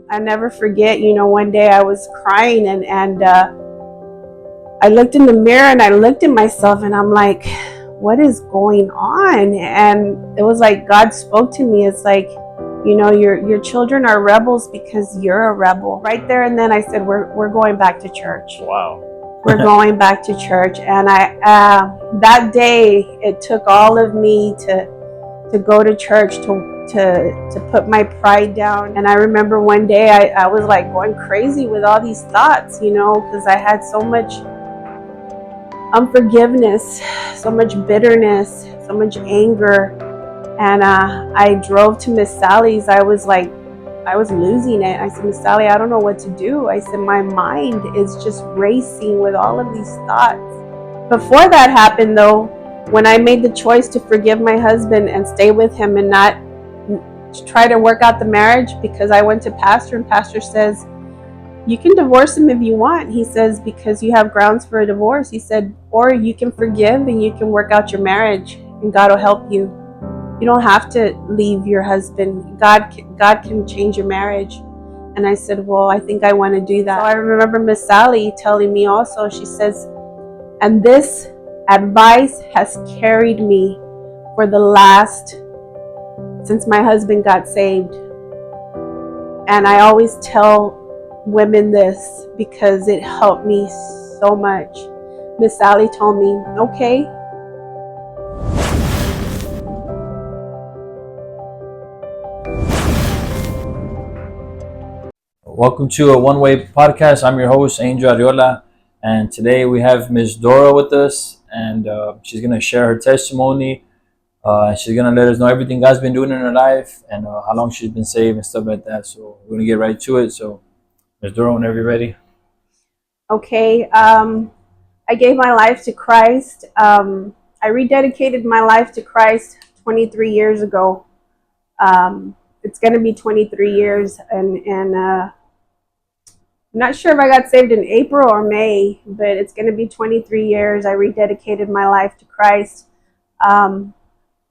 I never forget, one day I was crying and I looked in the mirror and I looked at myself and I'm like, what is going on? And it was like God spoke to me. It's like, your children are rebels because you're a rebel. Right there and then I said, we're going back to church. Wow. We're going back to church. And I that day it took all of me to go to church, to put my pride down. And I remember one day I was like going crazy with all these thoughts, because I had so much unforgiveness, so much bitterness, so much anger. And I drove to Miss Sally's. I was losing it. I said, Miss Sally, I don't know what to do. I said, my mind is just racing with all of these thoughts. Before that happened though, when I made the choice to forgive my husband and stay with him and not try to work out the marriage, because I went to pastor and pastor says, you can divorce him if you want. He says, because you have grounds for a divorce. He said, or you can forgive and you can work out your marriage and God will help you. You don't have to leave your husband. God can change your marriage. And I said, well, I think I want to do that. So I remember Miss Sally telling me also, she says, and this advice has carried me for the last, since my husband got saved. And I always tell women this because it helped me so much. Miss Sally told me, okay. Welcome to a one-way podcast. I'm your host, Angel Ariola, and today we have Miss Dora with us, and she's gonna share her testimony. She's gonna let us know everything God's been doing in her life and how long she's been saved and stuff like that. So we're gonna get right to it. So, Miss Dora, whenever you're ready. Okay. I gave my life to Christ. I rededicated my life to Christ 23 years ago. It's going to be 23 years, and I'm not sure if I got saved in April or May, but it's going to be 23 years. I rededicated my life to Christ.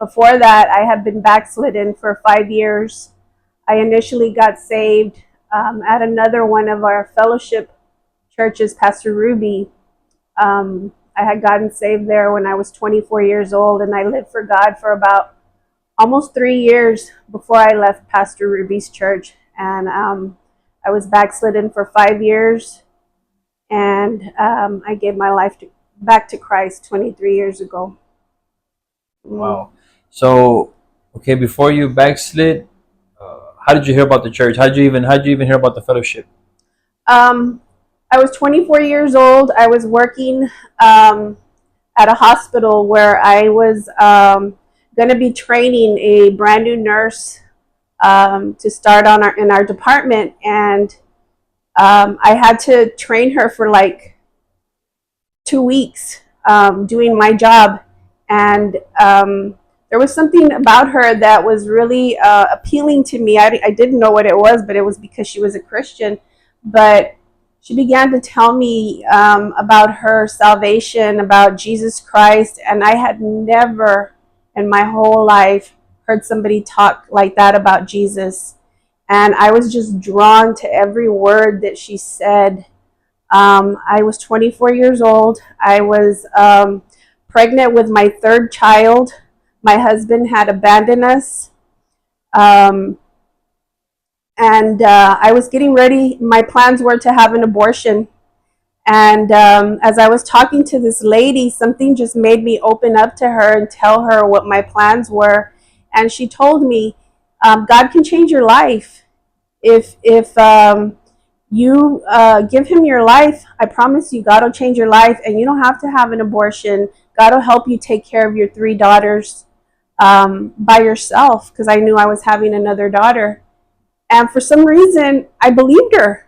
Before that, I have been backslidden for 5 years. I initially got saved at another one of our fellowship churches, Pastor Ruby. I had gotten saved there when I was 24 years old, and I lived for God for about almost 3 years before I left Pastor Ruby's church. And I was backslidden for 5 years, and I gave my life back to Christ 23 years ago. Wow. So, okay, before you backslid, how did you hear about the church? How did you even hear about the fellowship? I was 24 years old. I was working at a hospital where I was going to be training a brand new nurse to start in our department, and I had to train her for like 2 weeks doing my job, and there was something about her that was really appealing to me. I didn't know what it was, but it was because she was a Christian. But she began to tell me about her salvation, about Jesus Christ, and I had never in my whole life heard somebody talk like that about Jesus. And I was just drawn to every word that she said. I was 24 years old. I was pregnant with my third child. My husband had abandoned us. And I was getting ready. My plans were to have an abortion. And as I was talking to this lady, something just made me open up to her and tell her what my plans were. And she told me, God can change your life. If you give him your life, I promise you, God will change your life. And you don't have to have an abortion. God will help you take care of your 3 daughters by yourself, because I knew I was having another daughter. And for some reason, I believed her.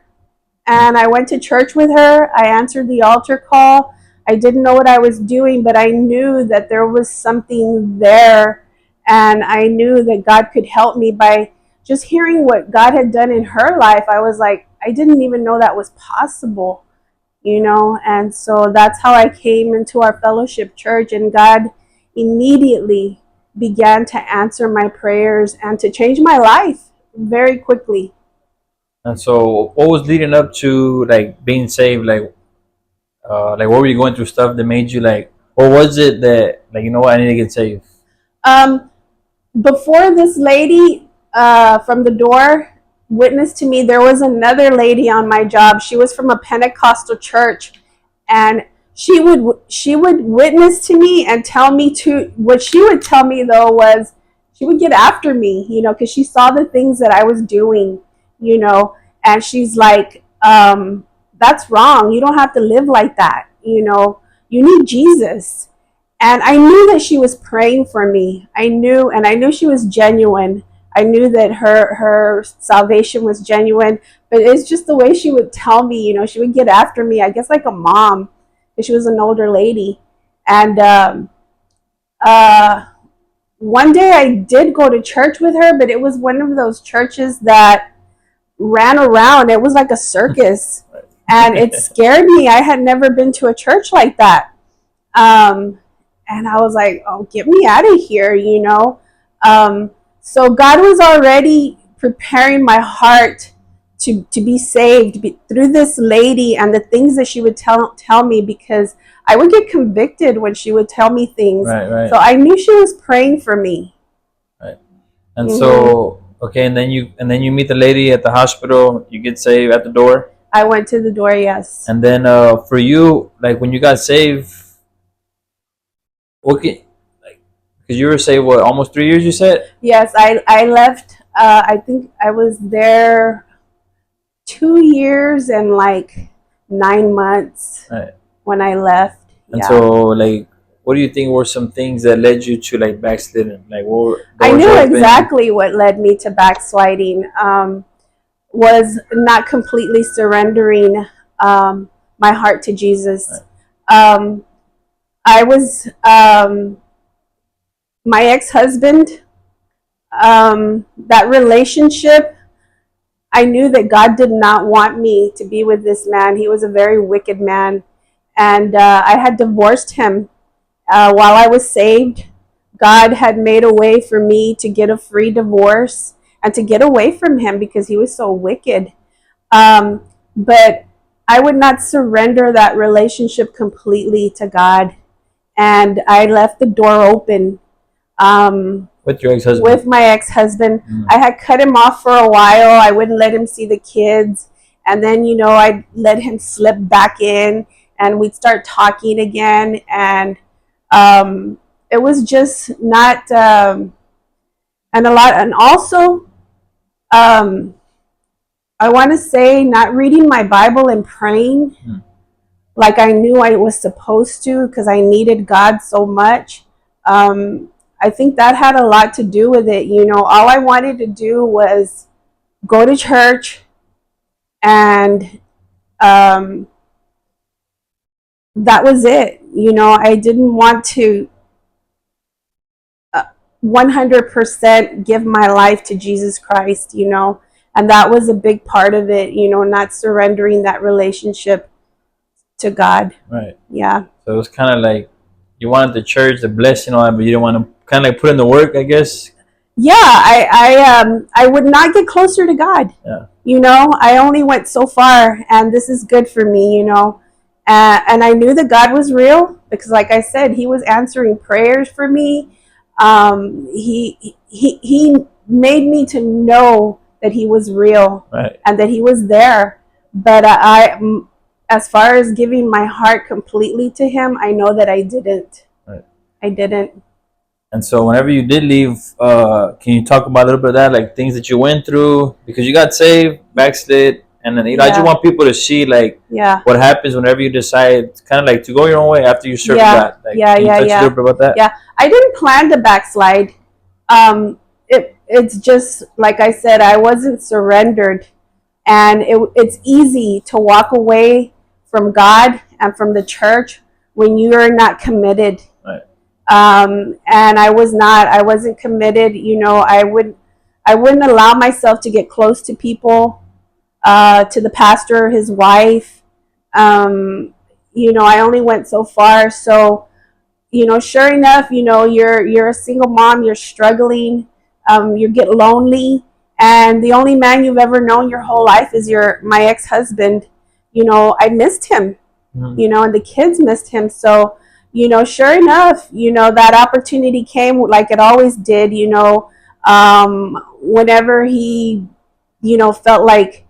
And I went to church with her. I answered the altar call. I didn't know what I was doing, but I knew that there was something there. And I knew that God could help me by just hearing what God had done in her life. I was like, I didn't even know that was possible, And so that's how I came into our fellowship church. And God immediately began to answer my prayers and to change my life very quickly. And so, what was leading up to like being saved? Like what were you going through stuff that made you like, or was it that like you know what I need to get saved? Um, Before this lady from the door witnessed to me, there was another lady on my job. She was from a Pentecostal church, and she would witness to me and tell me to. What she would tell me though was she would get after me, because she saw the things that I was doing, and she's like, "That's wrong. You don't have to live like that. You need Jesus." And I knew that she was praying for me. I knew she was genuine. I knew that her salvation was genuine, but it's just the way she would tell me. She would get after me, I guess like a mom, because she was an older lady. And uh, one day I did go to church with her, but it was one of those churches that ran around. It was like a circus, and it scared me. I had never been to a church like that. Um, and I was like, "Oh, get me out of here." So God was already preparing my heart to be saved through this lady and the things that she would tell me, because I would get convicted when she would tell me things. Right. So I knew she was praying for me. Right. And so okay, and then you meet the lady at the hospital. You get saved at the door. I went to the door, yes. And then for you, like when you got saved, what can, like because you were saved what almost 3 years you said. Yes, I left. I think I was there 2 years and like 9 months Right. when I left. And Yeah. so like, what do you think were some things that led you to like backsliding? Like what were I doors knew open? exactly what led me to backsliding. Was not completely surrendering my heart to Jesus. Right. I was my ex-husband. That relationship, I knew that God did not want me to be with this man. He was a very wicked man, and I had divorced him while I was saved. God had made a way for me to get a free divorce and to get away from him because he was so wicked. But I would not surrender that relationship completely to God, and I left the door open. With your ex-husband? With my ex-husband. I had cut him off for a while. I wouldn't let him see the kids, and then I'd let him slip back in, and we'd start talking again, and it was just not and a lot, and also I want to say not reading my Bible and praying like I knew I was supposed to, because I needed God so much. I think that had a lot to do with it. All I wanted to do was go to church, and that was it. I didn't want to 100% give my life to Jesus Christ, and that was a big part of it, not surrendering that relationship to God. Right. Yeah. So it was kind of like you wanted the church, the blessing, all that, but you didn't want to kind of like put in the work, I guess. Yeah, I would not get closer to God. Yeah. I only went so far, and this is good for me. And I knew that God was real because, like I said, He was answering prayers for me. He made me to know that He was real, Right. and that He was there. But as far as giving my heart completely to Him, I know that I didn't. Right. I didn't. And so whenever you did leave, can you talk about a little bit of that, like things that you went through? Because you got saved, backslid, and then I just want people to see like what happens whenever you decide kind of like to go your own way after you serve God. Like, can you touch a little bit about that? Yeah, I didn't plan to backslide. It's just like I said, I wasn't surrendered, and it's easy to walk away from God and from the church when you're not committed. Right. And I wasn't committed. I wouldn't allow myself to get close to people, to the pastor, his wife. I only went so far. So, sure enough, you're a single mom, you're struggling, you get lonely, and the only man you've ever known your whole life is my ex-husband. I missed him, and the kids missed him. So, sure enough, that opportunity came like it always did, whenever he, felt like,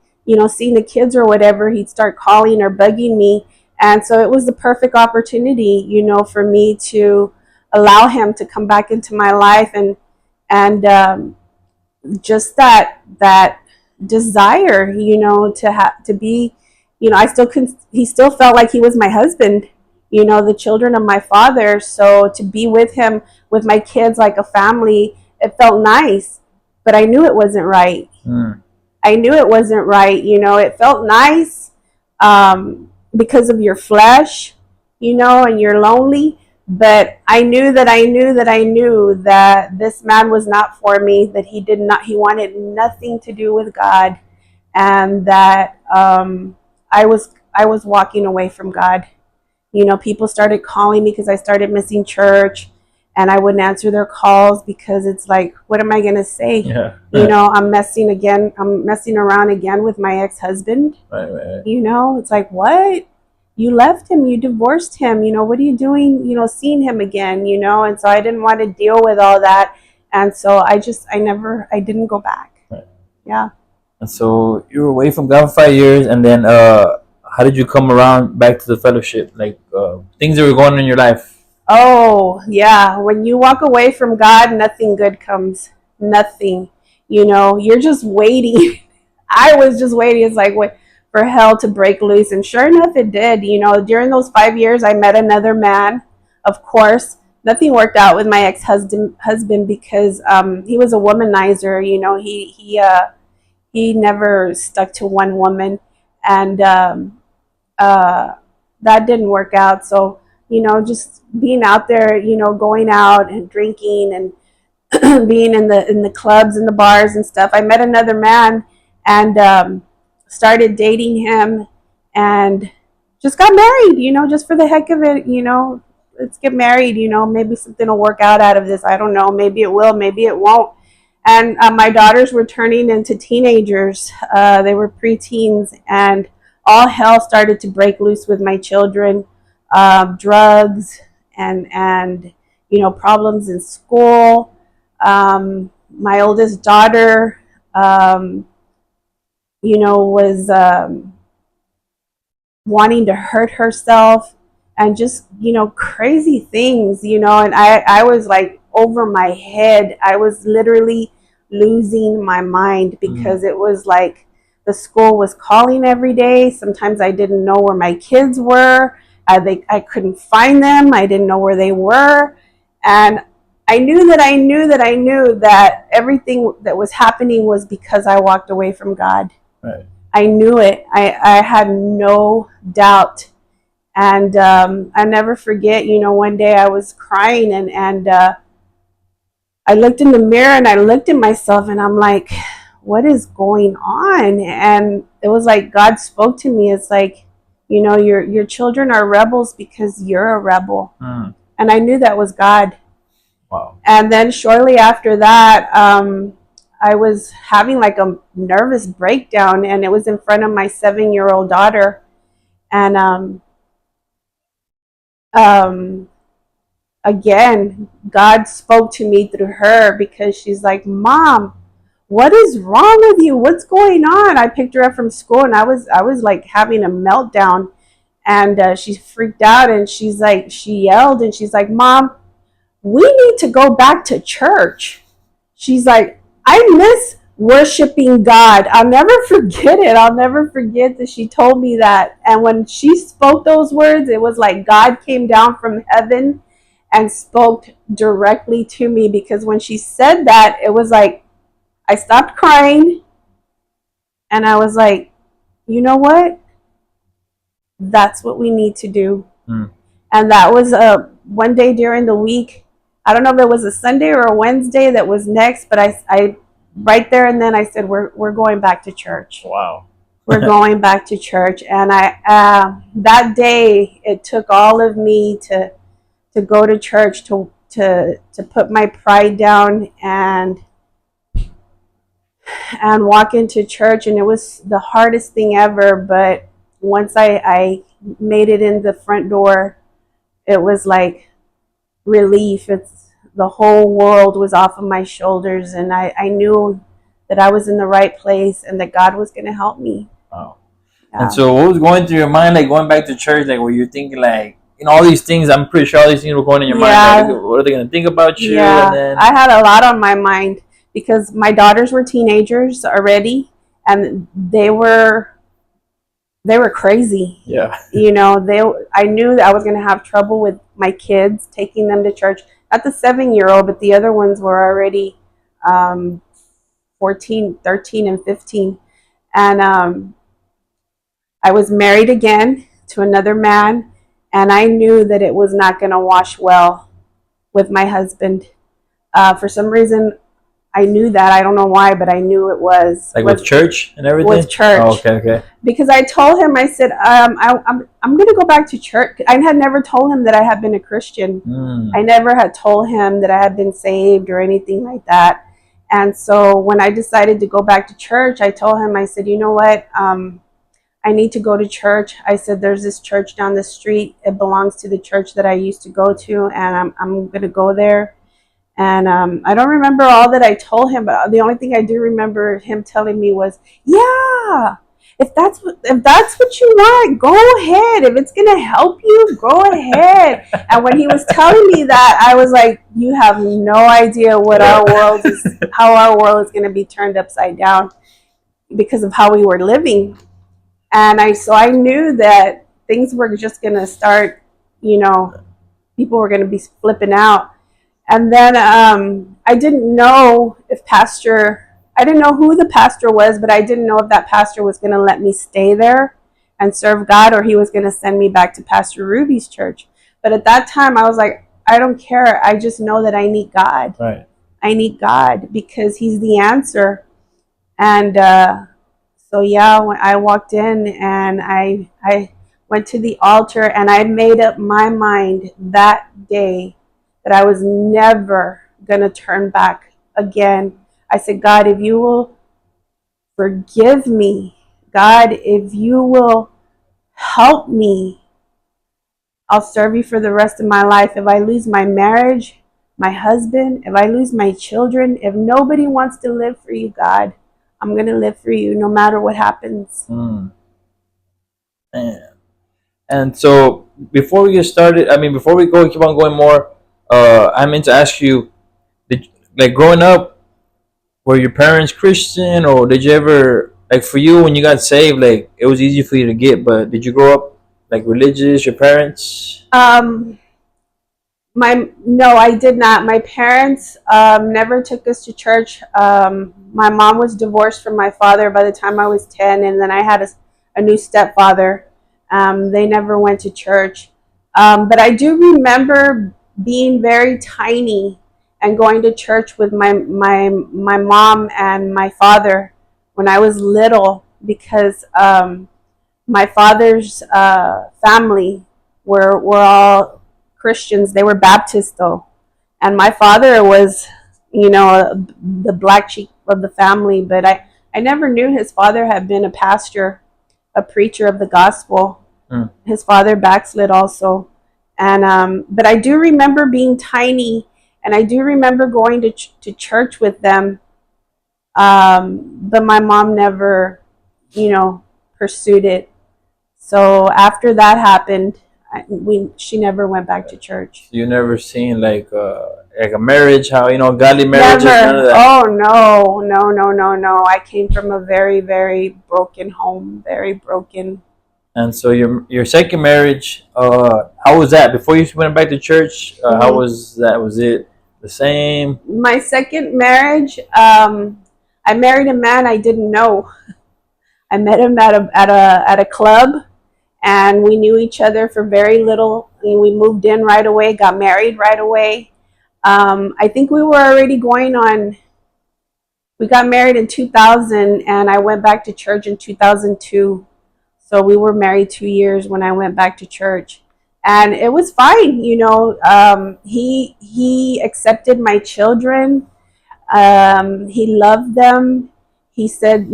seeing the kids or whatever, he'd start calling or bugging me. And so it was the perfect opportunity, for me to allow him to come back into my life, and just that desire, to be, I still he still felt like he was my husband, the children of my father. So to be with him, with my kids, like a family, it felt nice, but I knew it wasn't right. I knew it wasn't right. It felt nice, because of your flesh, and you're lonely. But I knew that this man was not for me, that he wanted nothing to do with God, and that I was walking away from God. People started calling me because I started missing church, and I wouldn't answer their calls because it's like, what am I going to say? Yeah. I'm messing around again with my ex-husband. Right, right. It's like, what? You left him, you divorced him, what are you doing, seeing him again, and so I didn't want to deal with all that. And so I didn't go back. Right. Yeah. And so you were away from God for 5 years, and then how did you come around back to the fellowship? Like things that were going on in your life. Oh, yeah. When you walk away from God, nothing good comes. Nothing. You're just waiting. I was just waiting. It's like, wait for hell to break loose. And sure enough, it did. During those 5 years, I met another man. Of course, nothing worked out with my ex-husband because he was a womanizer. He never stuck to one woman. And that didn't work out. So, just being out there, going out and drinking and being in the clubs and the bars and stuff, I met another man and started dating him and just got married, just for the heck of it, let's get married, maybe something will work out of this. I don't know. Maybe it will, maybe it won't. And my daughters were turning into teenagers. They were preteens, and all hell started to break loose with my children. Drugs and problems in school. My oldest daughter, was wanting to hurt herself, and just crazy things, and I was like over my head. I was literally losing my mind because it was like the school was calling every day. Sometimes I didn't know where my kids were. I couldn't find them. I didn't know where they were. And I knew that everything that was happening was because I walked away from God. Right. I knew it. I had no doubt. And I never forget, one day I was crying and I looked in the mirror and I looked at myself and I'm like, what is going on? And it was like God spoke to me. It's like, your children are rebels because you're a rebel. And I knew that was God. Wow. And then shortly after that, I was having like a nervous breakdown, and it was in front of my 7-year-old daughter. And again, God spoke to me through her because she's like, Mom, what is wrong with you? What's going on? I picked her up from school and I was like having a meltdown, and she freaked out and she yelled and she's like, Mom, we need to go back to church. She's like, I miss worshiping God. I'll never forget it. I'll never forget that she told me that. And when she spoke those words, it was like God came down from heaven and spoke directly to me, because when she said that, it was like I stopped crying and I was like, you know what? That's what we need to do. And that was one day during the week. I don't know if it was a Sunday or a Wednesday that was next, but I right there and then I said, we're going back to church. Wow. We're going back to church. And I that day it took all of me to go to church, to put my pride down and and walk into church, and it was the hardest thing ever. But once I made it in the front door, it was like relief. It's the whole world was off of my shoulders, and I knew that I was in the right place and that God was going to help me. Wow. And Yeah. so, what was going through your mind, like going back to church, like were you thinking, like, all these things? I'm pretty sure all these things were going in your mind. Like, Yeah. what are they going to think about you? Yeah. And then, I had a lot on my mind because my daughters were teenagers already, and they were crazy. yeah, I knew that I was going to have trouble with my kids, taking them to church. Not the 7-year-old, but the other ones were already 14, 13, and 15. And I was married again to another man, and I knew that it was not going to wash well with my husband. For some reason, I knew that. I don't know why, but I knew it was like with church and everything. with church. Oh, okay. Because I told him, I said, I'm going to go back to church. I had never told him that I had been a Christian. I never had told him that I had been saved or anything like that. And so when I decided to go back to church, I told him, I said, you know what? I need to go to church. I said, there's this church down the street. It belongs to the church that I used to go to, and I'm going to go there. And I don't remember all that I told him, but the only thing I do remember him telling me was, "Yeah, if that's what you want, go ahead. If it's gonna help you, go ahead." And when he was telling me that, I was like, "You have no idea what how our world is gonna be turned upside down because of how we were living." And so I knew that things were just gonna start, people were gonna be flipping out. And then I didn't know I didn't know who the pastor was, but I didn't know if that pastor was going to let me stay there and serve God, or he was going to send me back to Pastor Ruby's church. But at that time, I was like, I don't care. I just know that I need God. Right. I need God because he's the answer. And so, yeah, when I walked in and I went to the altar, and I made up my mind that day that I was never going to turn back again. I said, God, if you will forgive me, God, if you will help me, I'll serve you for the rest of my life. If I lose my marriage, my husband, if I lose my children, if nobody wants to live for you, God, I'm going to live for you no matter what happens. Man. And so before we get started, before we keep on going more, I meant to ask you, like growing up, were your parents Christian, or did you ever, like for you when you got saved, like it was easy for you to get, but did you grow up like religious, your parents? No, I did not. My parents never took us to church. My mom was divorced from my father by the time I was 10, and then I had a new stepfather. They never went to church. But I do remember being very tiny and going to church with my mom and my father when I was little, because my father's family were all Christians. They were Baptist though, and my father was, the black sheep of the family. But I never knew his father had been a pastor, a preacher of the gospel. His father backslid also, and but I do remember being tiny, and I do remember going to church with them. But my mom never, pursued it. So after that happened, she never went back to church. You never seen like a marriage, how godly marriages, Never. none of that. Oh no, no, no, no, no. I came from a very, very broken home, very broken. And so your second marriage, how was that? Before you went back to church, how was that? Was it the same? My second marriage, I married a man I didn't know. I met him at a club, and we knew each other for very little. We moved in right away, got married right away. I think we were already we got married in 2000, and I went back to church in 2002. So we were married 2 years when I went back to church, and it was fine. He accepted my children. He loved them. he said,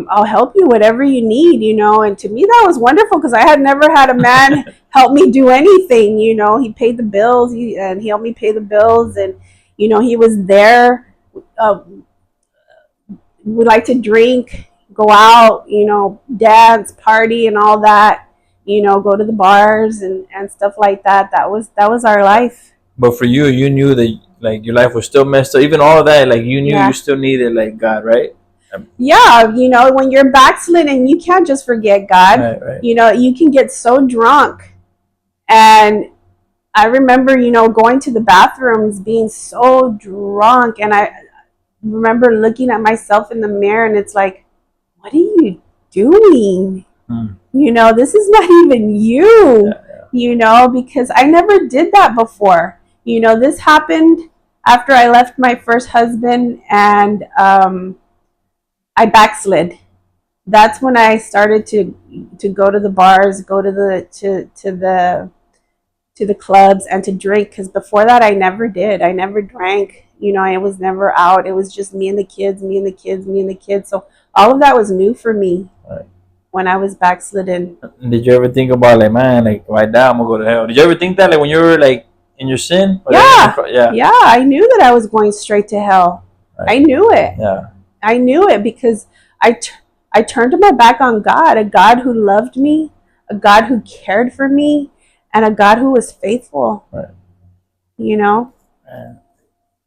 I'll help you whatever you need, and to me that was wonderful because I had never had a man help me do anything. He paid the bills, and he helped me pay the bills, and he was there. We like to drink, go out, dance, party, and all that. Go to the bars and stuff like that. That was our life. But for you, you knew that like your life was still messed up. Even all of that, like you knew Yeah. you still needed like God, right? Yeah, when you're backslidden, you can't just forget God. Right. You can get so drunk. And I remember, going to the bathrooms, being so drunk. And I remember looking at myself in the mirror, and it's like, what are you doing? Hmm. This is not even you, because I never did that before. This happened after I left my first husband, and I backslid. That's when I started to go to the bars, go to the clubs, and to drink. Because before that, I never did. I never drank. I was never out. It was just me and the kids, me and the kids, me and the kids. So all of that was new for me. Right. When I was backslidden. Did you ever think about like, man, like right now I'm gonna go to hell? Did you ever think that like when you were like in your sin? Yeah. I knew that I was going straight to hell. Right. I knew it. Yeah. I knew it because I turned my back on God, a God who loved me, a God who cared for me, and a God who was faithful. Right. Yeah.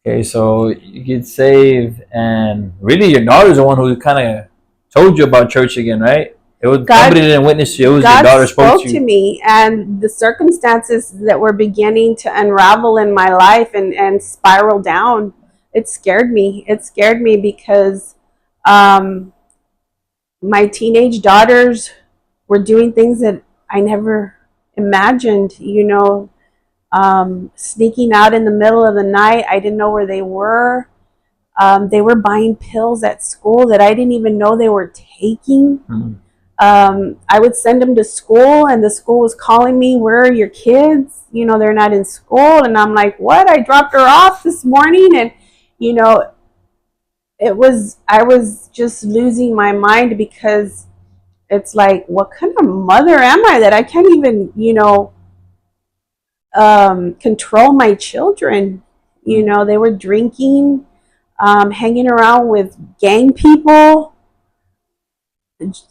Okay, so you get saved, and really your daughter's the one who kind of told you about church again, right? It was God, somebody didn't witness you. It was God your daughter spoke to to me, and the circumstances that were beginning to unravel in my life and spiral down, it scared me. It scared me because my teenage daughters were doing things that I never imagined, sneaking out in the middle of the night. I didn't know where they were. They were buying pills at school that I didn't even know they were taking. Mm-hmm. I would send them to school, and the school was calling me, where are your kids? They're not in school. And I'm like, what? I dropped her off this morning. And, I was just losing my mind because it's like, what kind of mother am I that I can't even, control my children? They were drinking, hanging around with gang people,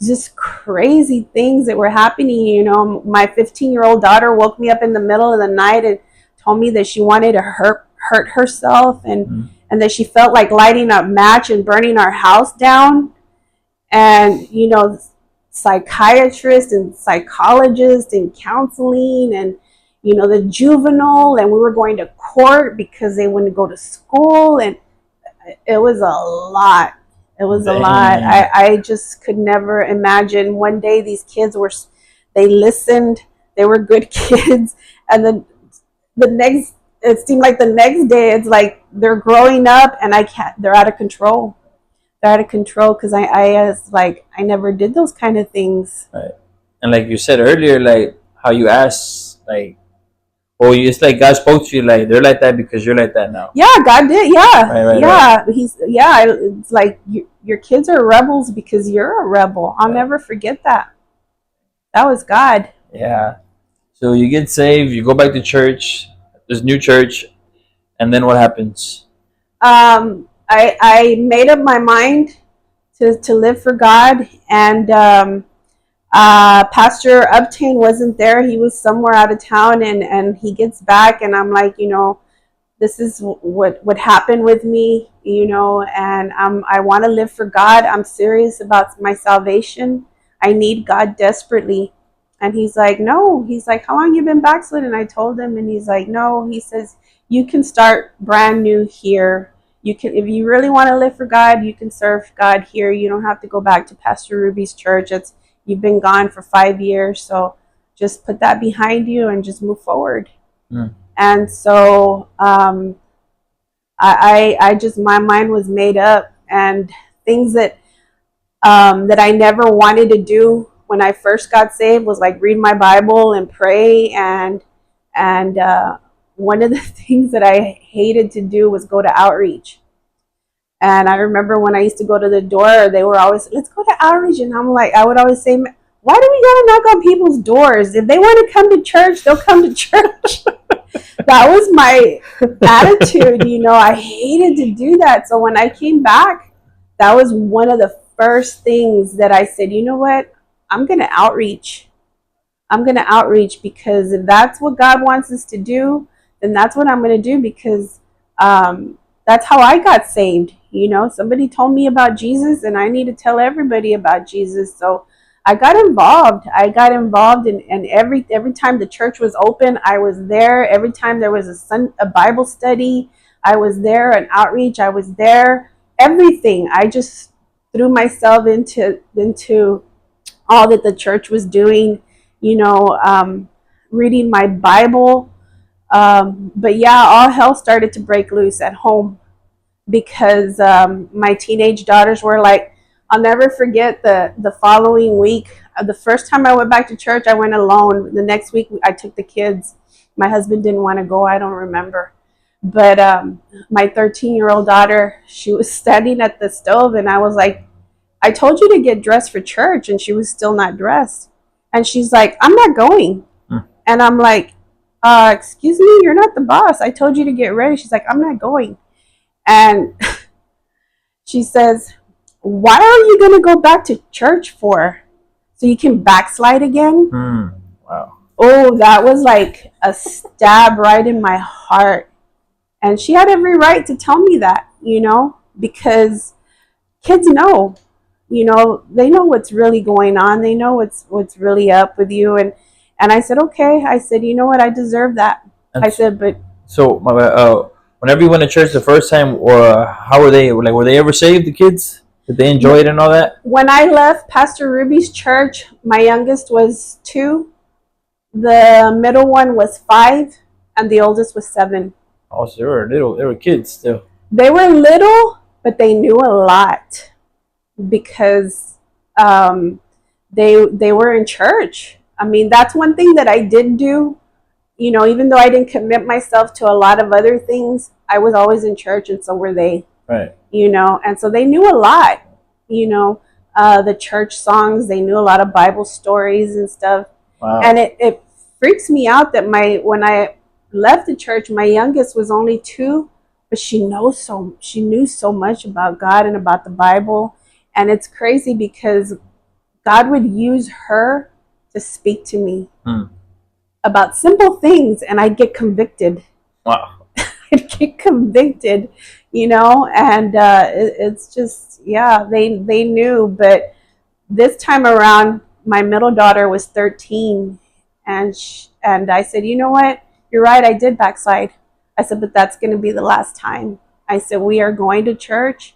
just crazy things that were happening. My 15-year-old daughter woke me up in the middle of the night and told me that she wanted to hurt herself, and that she felt like lighting a match and burning our house down. And psychiatrists and psychologists and counseling, and the juvenile, and we were going to court because they wouldn't go to school, and it was a lot. It was a lot. I just could never imagine. One day these kids they listened, they were good kids, and then it seemed like the next day it's like they're growing up, and they're out of control. They're out of control because I was like, I never did those kind of things. Right. And like you said earlier, like how you asked, like, it's like God spoke to you, like they're like that because you're like that now. Yeah, God did. Yeah, right. It's like your kids are rebels because you're a rebel. I'll never forget that. That was God. Yeah. So you get saved, you go back to church, this new church, and then what happens? I made up my mind to live for God, and Pastor Uptain wasn't there. He was somewhere out of town, and he gets back, and I'm like, this is what happened with me, and I want to live for God. I'm serious about my salvation. I need God desperately. And he's like, no. He's like, how long you been backslidden? I told him, and he's like, no. He says, you can start brand new here. You can, if you really want to live for God, you can serve God here. You don't have to go back to Pastor Ruby's church. You've been gone for 5 years, so just put that behind you and just move forward. And so I just, my mind was made up, and things that I never wanted to do when I first got saved was like read my Bible and pray, and one of the things that I hated to do was go to outreach. And I remember when I used to go to the door, they were always, let's go to outreach. And I'm like, I would always say, why do we gotta knock on people's doors? If they want to come to church, they'll come to church. That was my attitude, I hated to do that. So when I came back, that was one of the first things that I said, you know what? I'm going to outreach. I'm going to outreach, because if that's what God wants us to do, then that's what I'm going to do, because that's how I got saved. Somebody told me about Jesus, and I need to tell everybody about Jesus. So I got involved. And every time the church was open, I was there. Every time there was a Bible study, I was there. An outreach, I was there. Everything. I just threw myself into all that the church was doing. Reading my Bible. But yeah, all hell started to break loose at home, because my teenage daughters were like, I'll never forget the following week. The first time I went back to church, I went alone. The next week, I took the kids. My husband didn't want to go. I don't remember. But my 13-year-old daughter, she was standing at the stove, and I was like, I told you to get dressed for church, and she was still not dressed. And she's like, I'm not going. And I'm like, excuse me, you're not the boss. I told you to get ready. She's like, I'm not going. And she says, why are you going to go back to church for? So you can backslide again? Wow. Oh, that was like a stab right in my heart. And she had every right to tell me that, because kids know, they know what's really going on. They know what's really up with you. And I said, okay. I said, you know what? I deserve that. I said, but. So, whenever you went to church the first time, or how were they? Like, were they ever saved, the kids? Did they enjoy it and all that? When I left Pastor Ruby's church, my youngest was 2, the middle one was 5, and the oldest was 7. Oh, so they were little. They were kids still. They were little, but they knew a lot, because they were in church. I mean, that's one thing that I did do. Even though I didn't commit myself to a lot of other things, I was always in church, and so were they. Right. And so they knew a lot. The church songs. They knew a lot of Bible stories and stuff. Wow. And it freaks me out that when I left the church, my youngest was only 2, but she knew so much about God and about the Bible. And it's crazy, because God would use her to speak to me about simple things, and I'd get convicted. Wow. I'd get convicted, and it's just, yeah, they knew. But this time around, my middle daughter was 13, and I said, you know what? You're right, I did backslide. I said, but that's going to be the last time. I said, we are going to church.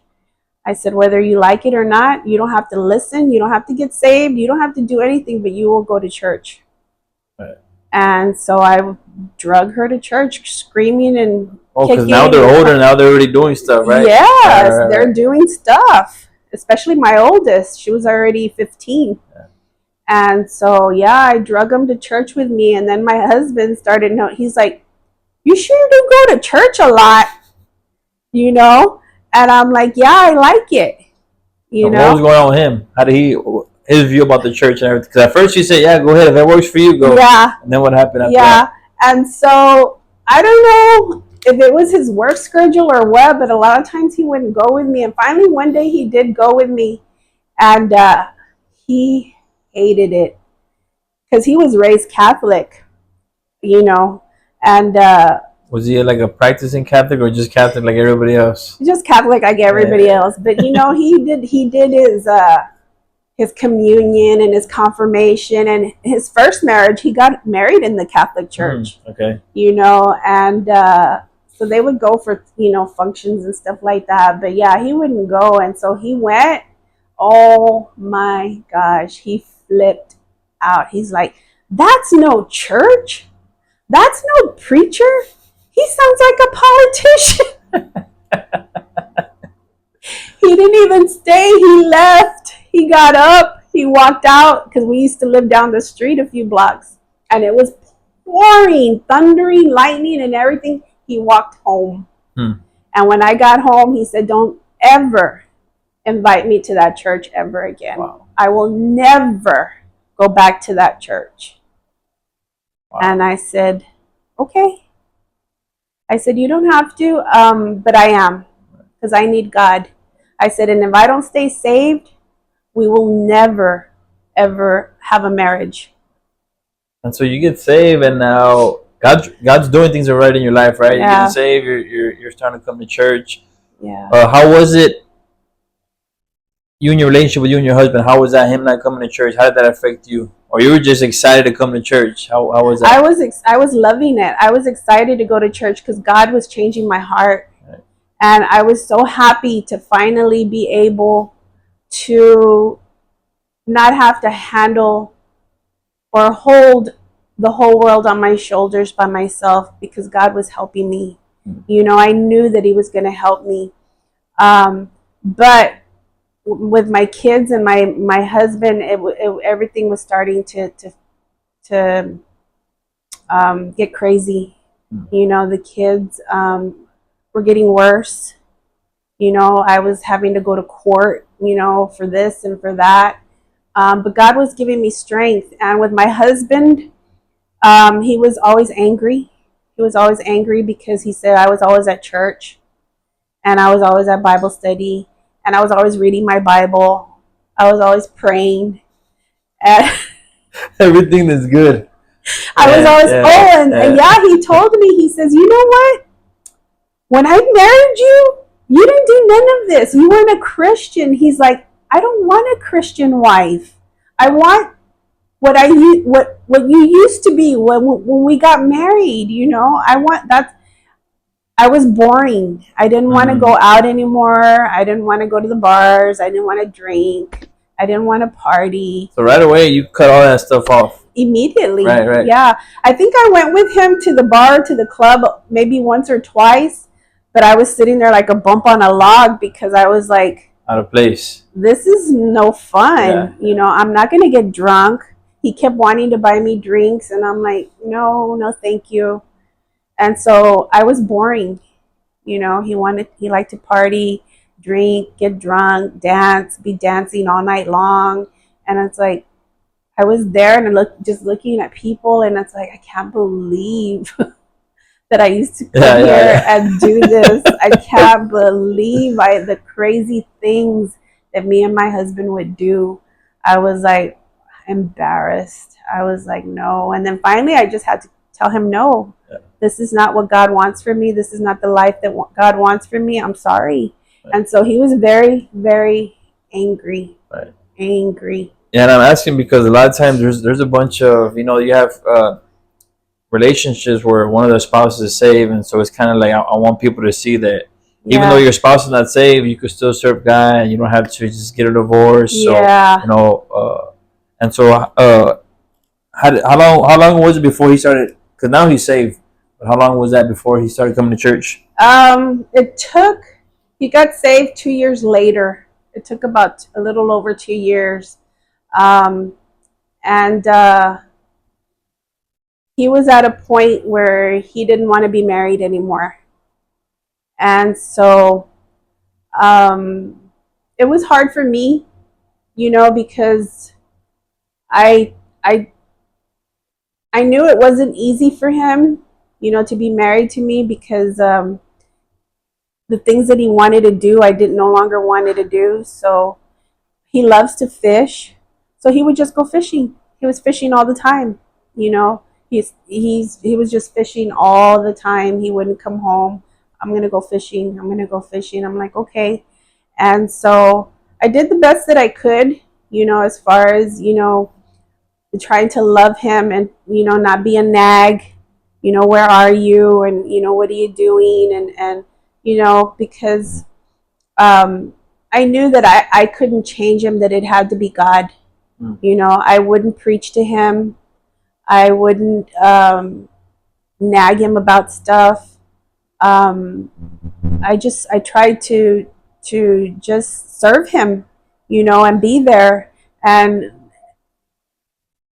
I said, whether you like it or not, you don't have to listen. You don't have to get saved. You don't have to do anything, but you will go to church. Right. And so I drug her to church, screaming and kicking. Because now they're older. Now they're already doing stuff, right? Yes, they're doing stuff. Especially my oldest. She was already 15. Yeah. And so, yeah, I drug them to church with me. And then my husband started, he's like, you sure do go to church a lot, And I'm like, yeah, I like it, What was going on with him? How did his view about the church and everything? Because at first you said, yeah, go ahead. If it works for you, go. Yeah. And then what happened after that? And so I don't know if it was his work schedule or what, but a lot of times he wouldn't go with me. And finally one day he did go with me, and he hated it, because he was raised Catholic, and was he like a practicing Catholic, or just Catholic like everybody else? Just Catholic like everybody else. But he did his communion and his confirmation, and his first marriage, he got married in the Catholic Church. Okay. And so they would go for functions and stuff like that. But yeah, he wouldn't go, and so he went. Oh my gosh, he flipped out. He's like, that's no church. That's no preacher. He sounds like a politician. He didn't even stay. He left. He got up. He walked out, because we used to live down the street a few blocks, and it was pouring, thundering, lightning, and everything. He walked home. And when I got home, he said, don't ever invite me to that church ever again. Wow. I will never go back to that church. Wow. And I said, okay. I said, you don't have to, but I am, because I need God. I said, and if I don't stay saved, we will never, ever have a marriage. And so you get saved, and now God's doing things right in your life, right? Yeah. You get saved. You're starting to come to church. Yeah. How was it? You and your relationship with you and your husband. How was that? Him not coming to church. How did that affect you? Or you were just excited to come to church? How was that? I was loving it. I was excited to go to church because God was changing my heart, Right. and I was so happy to finally be able to not have to handle or hold the whole world on my shoulders by myself, because God was helping me. You know, I knew that He was going to help me. But with my kids and my husband, everything was starting to get crazy. You know, the kids were getting worse. You know, I was having to go to court, you know, for this and for that. But God was giving me strength. And with my husband, he was always angry. He was always angry because he said I was always at church, and I was always at Bible study, and I was always reading my Bible. I was always praying. And Everything is good. I was always, he told me, he says, you know what? When I married you, you didn't do none of this. You weren't a Christian. He's like, I don't want a Christian wife. I want what you used to be when we got married. You know, I was boring. I didn't want to go out anymore. I didn't want to go to the bars. I didn't want to drink. I didn't want to party. So right away, you cut all that stuff off. Immediately. Right. Yeah. I think I went with him to the bar, to the club, maybe once or twice, but I was sitting there like a bump on a log because I was like, out of place. This is no fun. Yeah. You know, I'm not going to get drunk. He kept wanting to buy me drinks, and I'm like, no, thank you. And so I was boring. You know, he liked to party, drink, get drunk, dance, be dancing all night long. And it's like, I was there and just looking at people, and it's like, I can't believe that I used to come here and do this. I can't believe the crazy things that me and my husband would do. I was like embarrassed. I was like, no. And then finally I just had to tell him, no, this is not what God wants for me. This is not the life that God wants for me. I'm sorry. Right. And so he was very, very angry. Right. Angry. Yeah, and I'm asking because a lot of times there's a bunch of, you know, you have relationships where one of the spouses is saved, and so it's kind of like I want people to see that even though your spouse is not saved, you could still serve God, and you don't have to just get a divorce. Yeah. So you know, and so how long was it before he started? Because now he's saved, but how long was that before he started coming to church? He got saved 2 years later. It took about a little over 2 years, and he was at a point where he didn't want to be married anymore. And so it was hard for me, you know, because I knew it wasn't easy for him, you know, to be married to me, because the things that he wanted to do, I no longer wanted to do. So he loves to fish, so he would just go fishing. He was fishing all the time, you know. He was just fishing all the time. He wouldn't come home. I'm gonna go fishing. I'm gonna go fishing. I'm like, okay. And so I did the best that I could, you know, as far as, you know, trying to love him and, you know, not be a nag. You know, where are you? And, you know, what are you doing? And you know, because I knew that I couldn't change him, that it had to be God. You know, I wouldn't preach to him. I wouldn't nag him about stuff. I tried to just serve him, you know, and be there and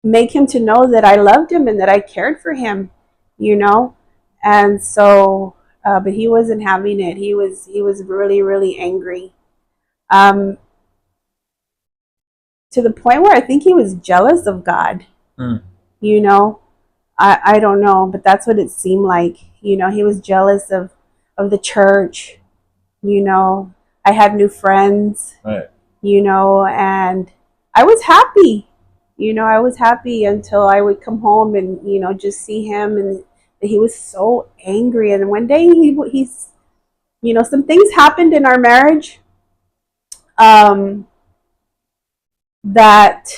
make him to know that I loved him and that I cared for him, you know. And so, but he wasn't having it. He was really, really angry. um, to the point where I think he was jealous of God. Mm. You know, I don't know, but that's what it seemed like. You know, he was jealous of the church. You know, I had new friends. Right. You know, and I was happy. You know, I was happy until I would come home and, you know, just see him, and he was so angry. And one day he's, you know, some things happened in our marriage um, that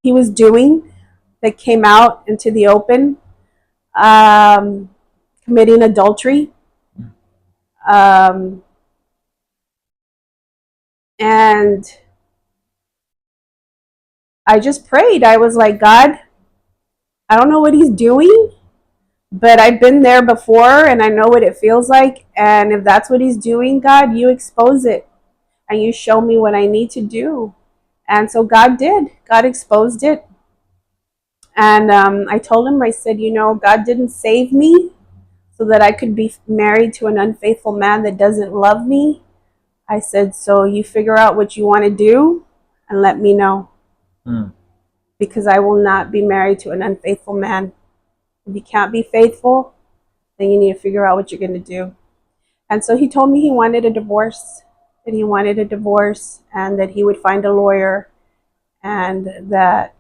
he was doing that came out into the open, um, committing adultery. Um, and I just prayed. I was like, God, I don't know what he's doing, but I've been there before and I know what it feels like. And if that's what he's doing, God, you expose it and you show me what I need to do. And so God did. God exposed it. And I told him, I said, you know, God didn't save me so that I could be married to an unfaithful man that doesn't love me. I said, so you figure out what you want to do and let me know. Mm. Because I will not be married to an unfaithful man. If you can't be faithful, then you need to figure out what you're going to do. And so he told me he wanted a divorce, that he wanted a divorce, and that he would find a lawyer, and that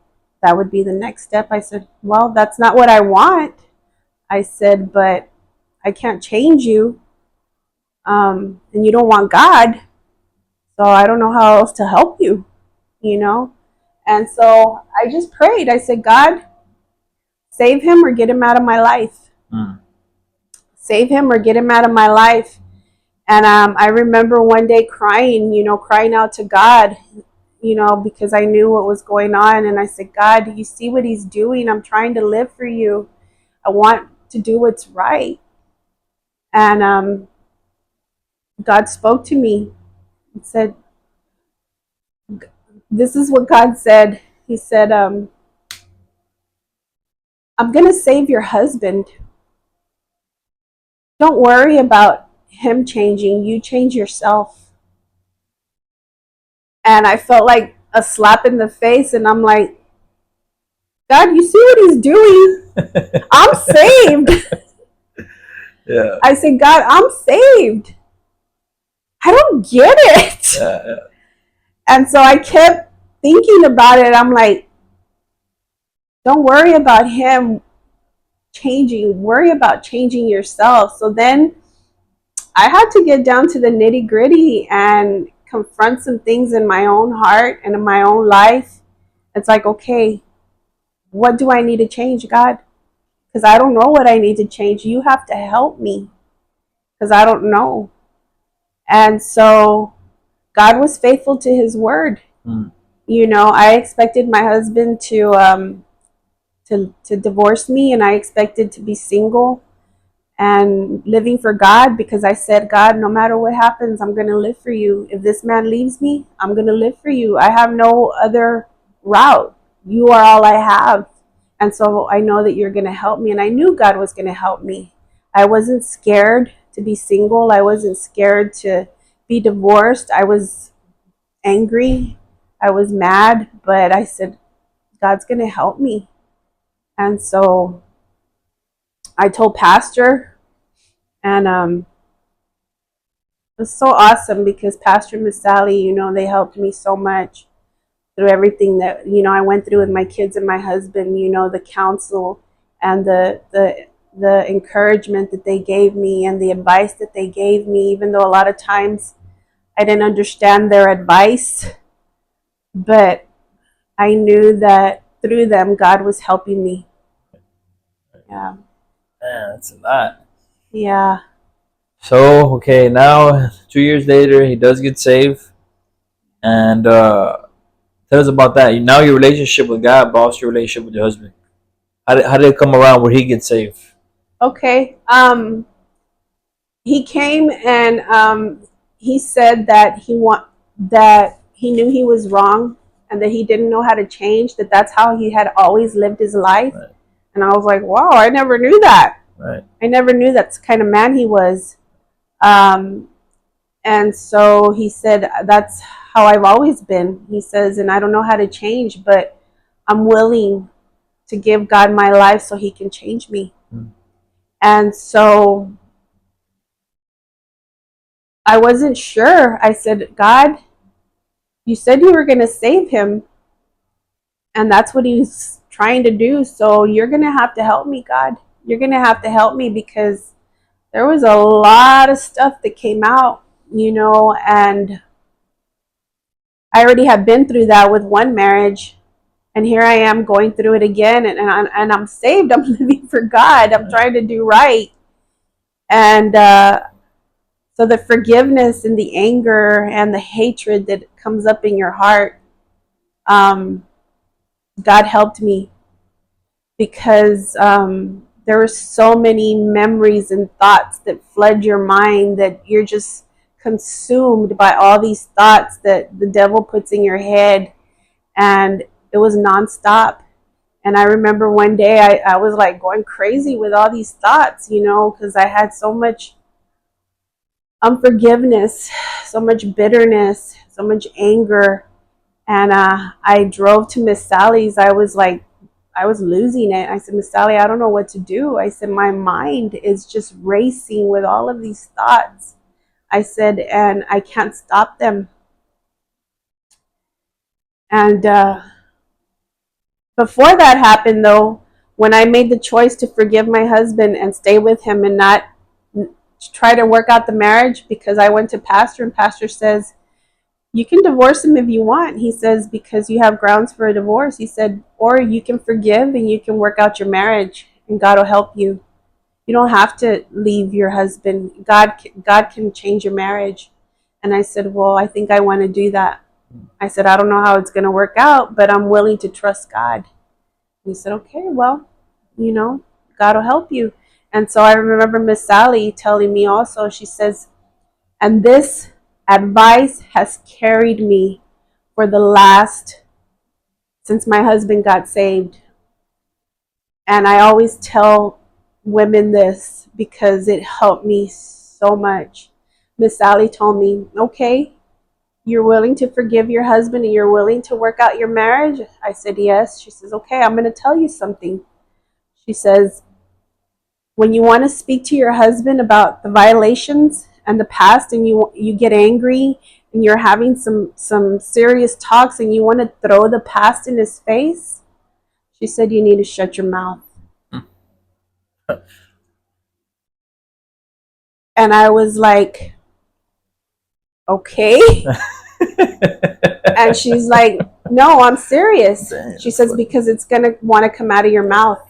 would be the next step. I said, well, that's not what I want. I said, but I can't change you, and you don't want God, so I don't know how else to help you, you know? And so I just prayed. I said, God, save him or get him out of my life. Mm. Save him or get him out of my life. And I remember one day crying, you know, crying out to God, you know, because I knew what was going on. And I said, God, you see what he's doing? I'm trying to live for you. I want to do what's right. And God spoke to me and said, this is what God said. He said, I'm going to save your husband. Don't worry about him changing. You change yourself. And I felt like a slap in the face. And I'm like, God, you see what he's doing? I'm saved. Yeah. I said, God, I'm saved. I don't get it. Yeah. And so I kept thinking about it. I'm like, don't worry about him changing. Worry about changing yourself. So then I had to get down to the nitty gritty and confront some things in my own heart and in my own life. It's like, okay, what do I need to change, God? Because I don't know what I need to change. You have to help me because I don't know. And so God was faithful to his word. Mm. You know, I expected my husband to divorce me, and I expected to be single and living for God, because I said, God, no matter what happens, I'm going to live for you. If this man leaves me, I'm going to live for you. I have no other route. You are all I have. And so I know that you're going to help me. And I knew God was going to help me. I wasn't scared to be single. I wasn't scared to be divorced. I was angry. I was mad, but I said, God's going to help me. And so I told Pastor, and it was so awesome because Pastor and Miss Sally, you know, they helped me so much through everything that, you know, I went through with my kids and my husband, you know, the counsel and the encouragement that they gave me and the advice that they gave me, even though a lot of times I didn't understand their advice, but I knew that through them, God was helping me. Yeah. Man, that's a lot. Yeah. So, okay, now 2 years later, he does get saved. And tell us about that. Now your relationship with God, but also your relationship with your husband. How did it come around where he gets saved? Okay. He came and he said that that he knew he was wrong and that he didn't know how to change. That's how he had always lived his life. Right. And I was like, wow, I never knew that. Right. I never knew that's the kind of man he was. And And so he said, that's how I've always been. He says, and I don't know how to change, but I'm willing to give God my life so he can change me. And so I wasn't sure. I said, God, you said you were going to save him, and that's what he's trying to do. So you're going to have to help me, God. You're going to have to help me, because there was a lot of stuff that came out, and I already had been through that with one marriage, and here I am going through it again, and I'm saved. I'm living for God. I'm trying to do right. And so the forgiveness and the anger and the hatred that comes up in your heart, God helped me, because there were so many memories and thoughts that flood your mind, that you're just consumed by all these thoughts that the devil puts in your head. And it was nonstop. And I remember one day I was like going crazy with all these thoughts, because I had so much unforgiveness, so much bitterness, so much anger. And I drove to Miss Sally's. I was losing it. I said, Miss Sally, I don't know what to do. I said, my mind is just racing with all of these thoughts. I said, and I can't stop them. And before that happened, though, when I made the choice to forgive my husband and stay with him and not try to work out the marriage, because I went to pastor, and pastor says, you can divorce him if you want. He says, because you have grounds for a divorce. He said, or you can forgive and you can work out your marriage, and God will help you. You don't have to leave your husband. God can change your marriage. And I said, well, I think I want to do that. I said, I don't know how it's going to work out, but I'm willing to trust God. He said, okay, well, God will help you. And so I remember Miss Sally telling me also, she says, and this advice has carried me for since my husband got saved. And I always tell women this because it helped me so much. Miss Sally told me, okay, you're willing to forgive your husband and you're willing to work out your marriage? I said, yes. She says, okay, I'm going to tell you something. She says, when you want to speak to your husband about the violations and the past, and you get angry and you're having some serious talks and you want to throw the past in his face, she said, you need to shut your mouth. And I was like, okay. And she's like, no, I'm serious. She says, because it's going to want to come out of your mouth.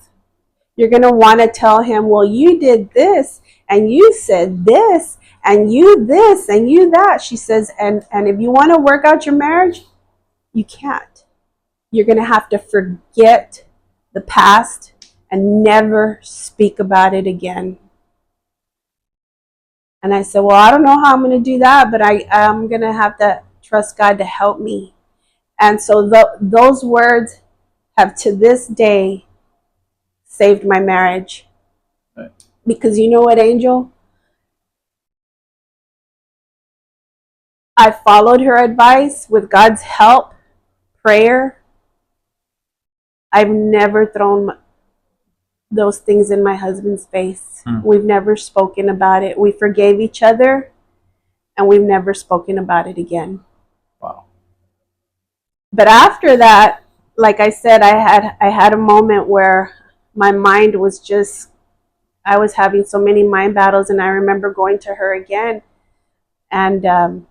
You're going to want to tell him, well, you did this, and you said this, and you this, and you that. She says, and if you want to work out your marriage, you can't. You're going to have to forget the past and never speak about it again. And I said, well, I don't know how I'm going to do that, but I'm going to have to trust God to help me. And so those words have to this day saved my marriage. Right. Because you know what, Angel? I followed her advice with God's help, prayer. I've never thrown those things in my husband's face. We've never spoken about it. We forgave each other, and we've never spoken about it again. Wow. But after that, like I said, I had a moment where my mind was just, I was having so many mind battles, and I remember going to her again, and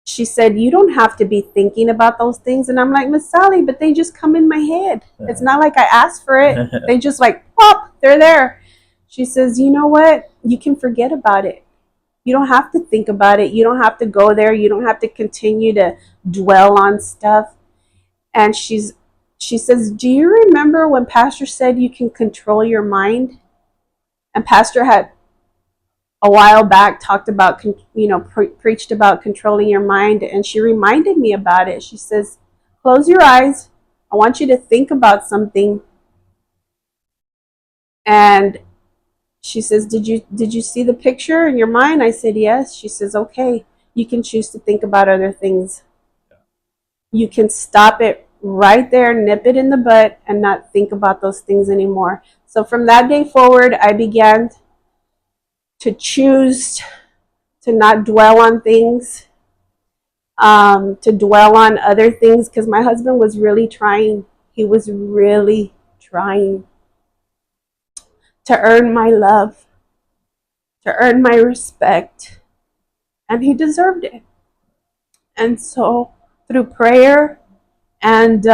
she said, you don't have to be thinking about those things. And I'm like, Miss Sally, but they just come in my head. It's not like I asked for it. They just like, pop, they're there. She says, you know what? You can forget about it. You don't have to think about it. You don't have to go there. You don't have to continue to dwell on stuff. And she says, do you remember when Pastor said you can control your mind? And Pastor had a while back talked about, preached about controlling your mind. And she reminded me about it. She says, close your eyes. I want you to think about something. And She says, did you see the picture in your mind? I said, yes. She says, okay, you can choose to think about other things. You can stop it right there, nip it in the butt, and not think about those things anymore. So from that day forward, I began to choose to not dwell on things, to dwell on other things, because my husband was really trying. He was really trying to earn my love, to earn my respect, and he deserved it. And so through prayer and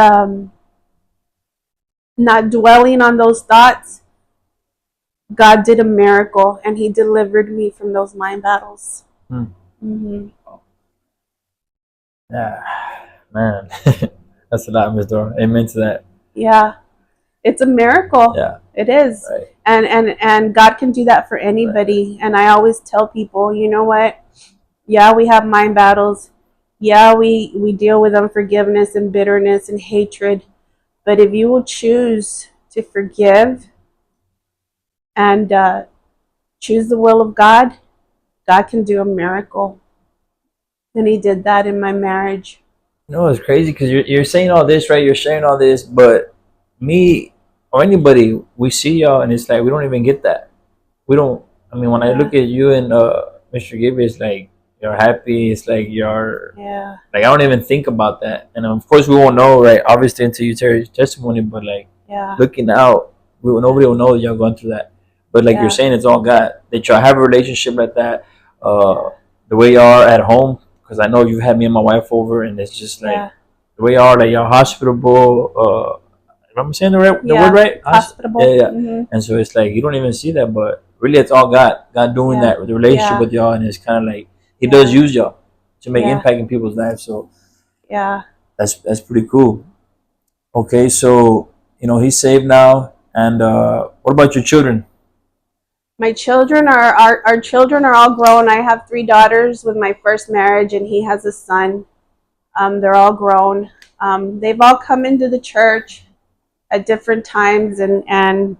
not dwelling on those thoughts, God did a miracle, and he delivered me from those mind battles. Mm-hmm. Yeah, man. That's a lot, Miss Dora. Amen to that. Yeah, it's a miracle. Yeah. It is. Right. And God can do that for anybody. Right. And I always tell people, you know what? Yeah, we have mind battles. Yeah, we deal with unforgiveness and bitterness and hatred. But if you will choose to forgive and choose the will of God, God can do a miracle. And he did that in my marriage. You know, it's crazy because you're saying all this, right? You're sharing all this, but me or anybody, we see y'all and it's like we don't even get that. We don't. I mean, when I look at you and Mr. Gibby, it's like you're happy. It's like you're. Yeah. Like I don't even think about that, and of course we won't know, right? Obviously until you tell your testimony, but like looking out, nobody will know that y'all going through that. But like you're saying, it's all God. That y'all have a relationship like that, the way y'all are at home. Because I know you've had me and my wife over, and it's just like the way y'all are, like y'all hospitable. Am I saying the word right? Hospitable. Yeah. Mm-hmm. And so it's like you don't even see that, but really it's all God. God doing that with the relationship with y'all, and it's kind of like He does use y'all to make impact in people's lives. So that's pretty cool. Okay, so he's saved now, and what about your children? My children are our children are all grown. I have 3 daughters with my first marriage, and he has a son. They're all grown. They've all come into the church at different times and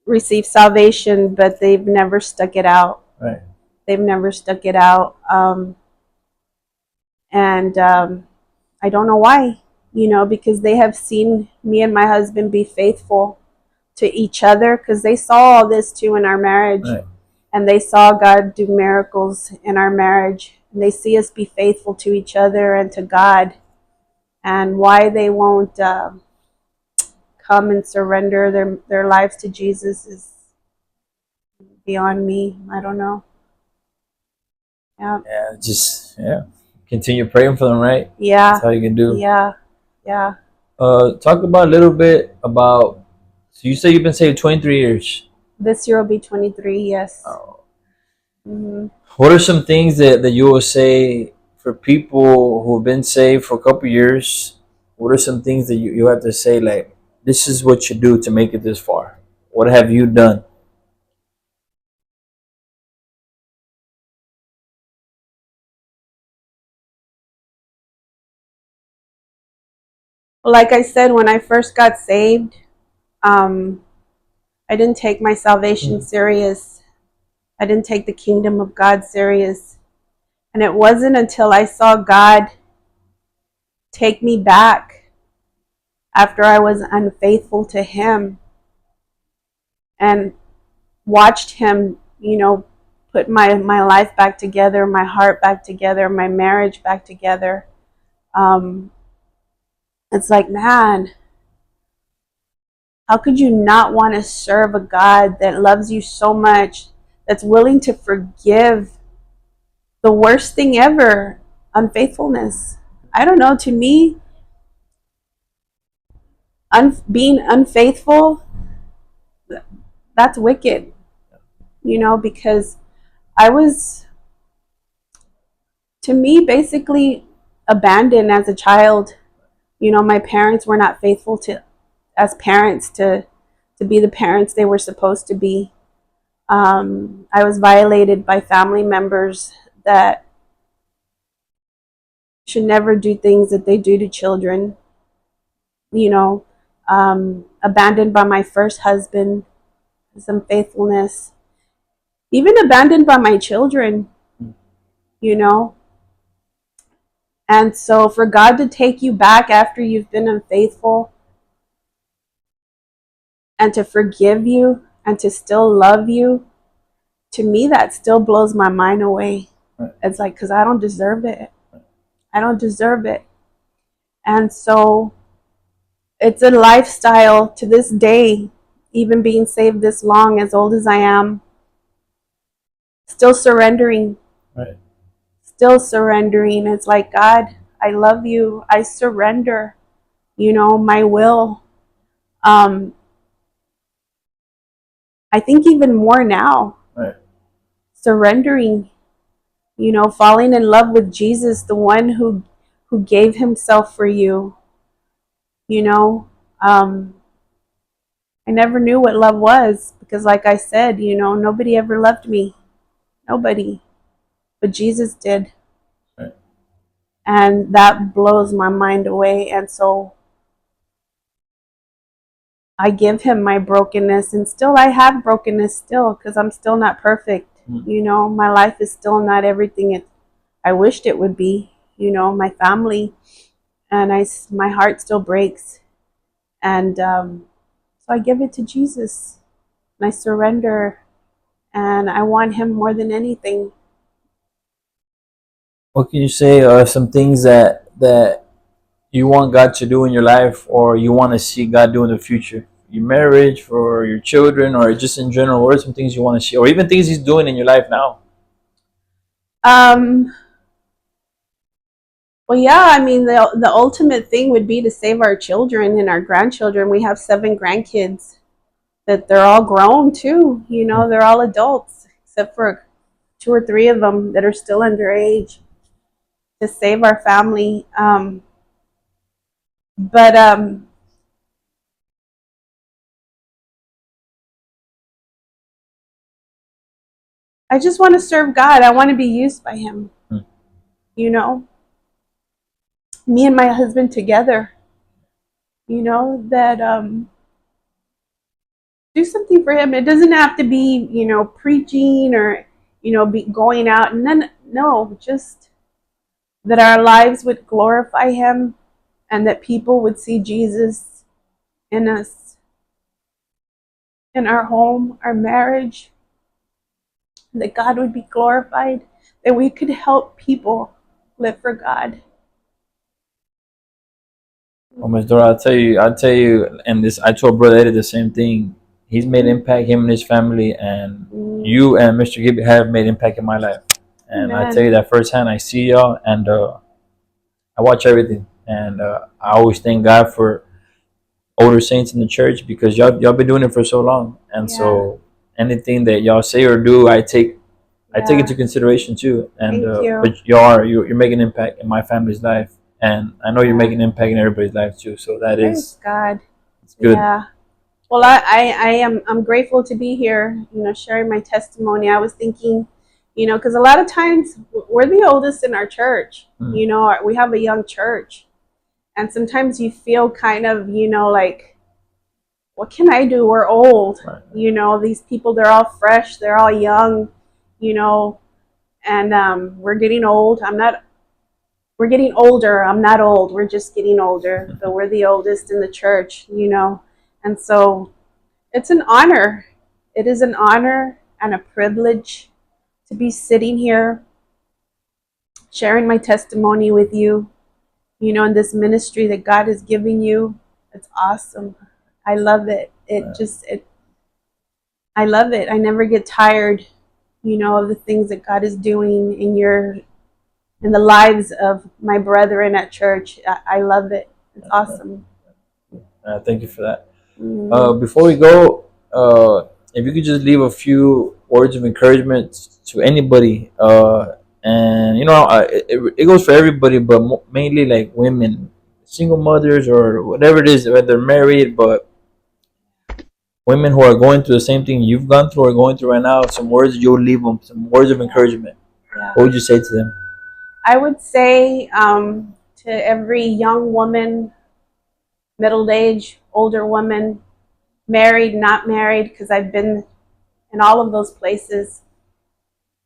received salvation, but they've never stuck it out. Right. They've never stuck it out. And I don't know why, because they have seen me and my husband be faithful to each other, because they saw all this too in our marriage. Right. And they saw God do miracles in our marriage. And they see us be faithful to each other and to God. And why they won't come and surrender their lives to Jesus is beyond me. I don't know. Yeah. Continue praying for them, right? Yeah. That's all you can do. Yeah. Talk about a little bit about. So you say you've been saved 23 years. This year will be 23. Yes. Oh. Mm-hmm. What are some things that you will say for people who have been saved for a couple years? What are some things that you have to say, like, this is what you do to make it this far? What have you done? Like I said, when I first got saved, I didn't take my salvation serious. I didn't take the kingdom of God serious. And it wasn't until I saw God take me back after I was unfaithful to Him and watched Him, put my life back together, my heart back together, my marriage back together. It's like, man, how could you not want to serve a God that loves you so much, that's willing to forgive the worst thing ever, unfaithfulness? I don't know, to me, being unfaithful, that's wicked, because I was, to me, basically abandoned as a child. My parents were not faithful as parents to be the parents they were supposed to be. I was violated by family members that should never do things that they do to children. Abandoned by my first husband, his unfaithfulness, even abandoned by my children, you know. And so for God to take you back after you've been unfaithful and to forgive you and to still love you, to me, that still blows my mind away. It's like, because I don't deserve it. I don't deserve it. And so it's a lifestyle to this day, even being saved this long, as old as I am, still surrendering. Right. Still surrendering. It's like, God, I love you. I surrender, my will. I think even more now. Right. Surrendering, falling in love with Jesus, the one who gave himself for you. I never knew what love was because, like I said, nobody ever loved me. Nobody. But Jesus did. Right. And that blows my mind away. And so I give him my brokenness, and still I have brokenness still because I'm still not perfect. My life is still not everything I wished it would be. My family, and my heart still breaks. And so I give it to Jesus, and I surrender, and I want him more than anything. What can you say are some things that you want God to do in your life, or you want to see God do in the future? Your marriage, for your children, or just in general? What are some things you want to see, or even things He's doing in your life now? Well, yeah, I mean, the ultimate thing would be to save our children and our grandchildren. We have 7 grandkids that they're all grown too. They're all adults except for 2 or 3 of them that are still underage, to save our family. But I just want to serve God. I want to be used by him. Me and my husband together, that do something for him. It doesn't have to be, preaching or, be going out. And then, no, just that our lives would glorify him and that people would see Jesus in us, in our home, our marriage, that God would be glorified, that we could help people live for God. Well, Ms. Dora, I'll tell you, and this, I told Brother Eddie the same thing. He's made impact, him and his family, and you and Mr. Gibby have made impact in my life. And I tell you that firsthand. I see y'all, and I watch everything, and I always thank God for older saints in the church, because y'all been doing it for so long, and so anything that y'all say or do, I take into consideration too. And but you're making an impact in my family's life, and I know you're making an impact in everybody's life too. So that is God. It's good. Yeah. Well, I'm grateful to be here, sharing my testimony. I was thinking, because a lot of times we're the oldest in our church. We have a young church, and sometimes you feel kind of, like, what can I do? We're old. Right. These people, they're all fresh, they're all young, and we're getting old. We're getting older. I'm not old. We're just getting older, but we're the oldest in the church, and so it's an honor. It is an honor and a privilege to be sitting here sharing my testimony with you, in this ministry that God is giving you. It's awesome. I love it. I love it. I never get tired, of the things that God is doing in the lives of my brethren at church. I love it. It's awesome. Thank you for that. Before we go, if you could just leave a few words of encouragement to anybody, and it goes for everybody, but mainly like women, single mothers, or whatever it is, whether they're married, but women who are going through the same thing you've gone through or going through right now. Some words you'll leave them, some words of encouragement. What would you say to them? I would say to every young woman, middle age, older woman, married, not married, because I've been in all of those places.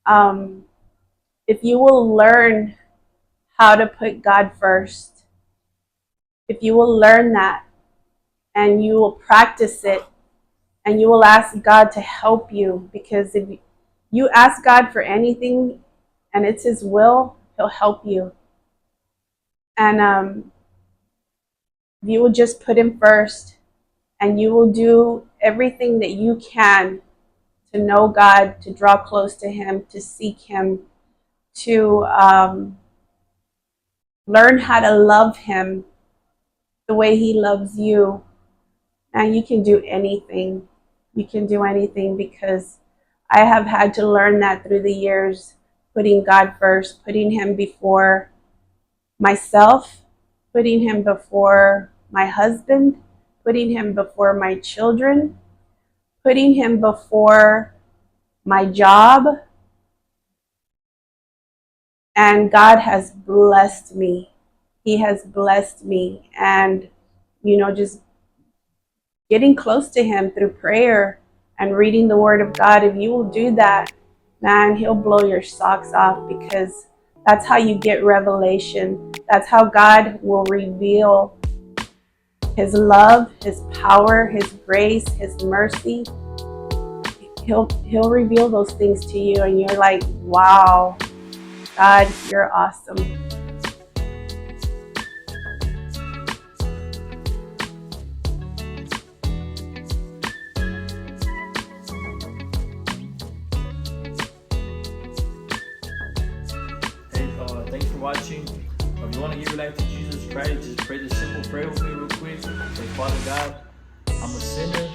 If you will learn how to put God first, if you will learn that and you will practice it and you will ask God to help you, because if you ask God for anything and it's His will, He'll help you. And if you will just put Him first and you will do everything that you can to know God, to draw close to Him, to seek Him, to learn how to love Him the way He loves you, and you can do anything. You can do anything, because I have had to learn that through the years, putting God first, putting Him before myself, putting Him before my husband, putting Him before my children, putting Him before my job. And God has blessed me. He has blessed me. And, just getting close to Him through prayer and reading the Word of God, if you will do that, man, He'll blow your socks off, because that's how you get revelation. That's how God will reveal His love, His power, His grace, His mercy. He'll reveal those things to you, and you're like, wow, God, you're awesome. Thanks for watching. If you want to give your life to Jesus Christ, just pray this simple prayer with me real quick. Say, Father God, I'm a sinner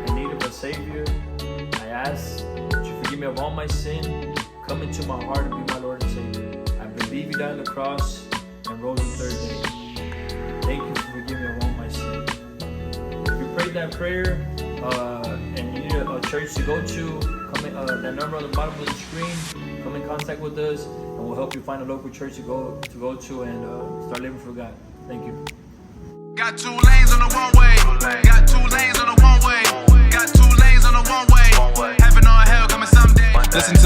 in need of a Savior. I ask that you forgive me of all my sin. Come into my heart and be my Lord and Savior. I believe you died on the cross and rose the third day. Thank you for forgiving me of all my sin. If you prayed that prayer and you need a church to go to, that number on the bottom of the screen, come in contact with us, and we'll help you find a local church to go to and start living for God. Thank you. Got 2 lanes on the one way. Got 2 lanes on the one way. Got 2 lanes on the one way. Heaven or hell coming someday. Listen to